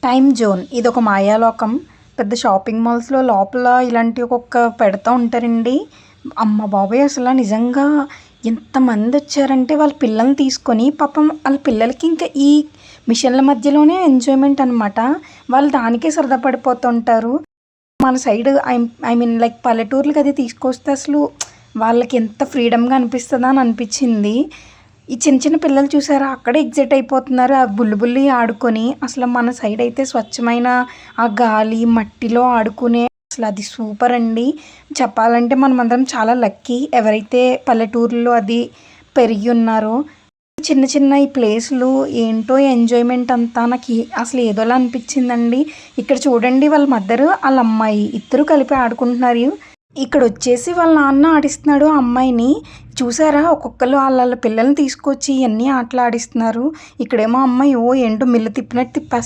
Time zone ఇదొక మాయాలోకం. పెద్ద shopping మాల్స్‌లో లోపల ఇలాంటి ఒక్కొక్క పెడతా ఉంటారండి. అమ్మ బాబోయ్! అసల నిజంగా ఎంతమందొచ్చారంటే వాళ్ళ పిల్లల్ని తీసుకొని పాపం ఆళ్ళ పిల్లలకి ఇంకా ఈ మిషన్‌ల మధ్యలోనే ఎంజాయ్‌మెంట్ అనమాట. వాళ్ళు దానికే సరదా పడిపోతుంటారు. మన సైడ్ ఐ మీన్ లైక్ పల్లెటూర్లకి అది తీసుకొస్తే అసలు వాళ్ళకి ఎంత ఫ్రీడమ్‌గా అనిపిస్తదా అని అనిపిచ్చింది. ఈ చిన్న చిన్న పిల్లలు చూసారా అక్కడే ఎక్సైట్ అయిపోతున్నారు. ఆ బుల్లి బుల్లి ఆడుకొని. అసలు మన సైడ్ అయితే స్వచ్ఛమైన ఆ గాలి, మట్టిలో ఆడుకునే అసలు అది సూపర్ అండి. చెప్పాలంటే మనమందరం చాలా లక్కీ. ఎవరైతే పల్లెటూరులో అది పెరిగి ఉన్నారో. చిన్న చిన్న ఈ ప్లేసులు ఏంటో ఎంజాయ్‌మెంట్ అంతా నాకి అసలు ఏదోలా అనిపిచ్చిందండి. ఇక్కడ చూడండి వాళ్ళ మదరు, ఆళ్ళ అమ్మాయి ఇద్దరు కలిపి ఆడుకుంటున్నారు. ఇక్కడొచ్చేసి వాళ్ళ నాన్న ఆడిస్తున్నాడు ఆ అమ్మాయిని. చూసారా ఒక్కొక్కళ్ళు ఆళ్ళ పిల్లల్ని తీసుకొచ్చి ఇయన్నీ ఆటలాడిస్తున్నారు. ఇక్కడేమో అమ్మాయి ఏంటో మిల్లు తిప్పినట్టు తిప్పేస్తుంది.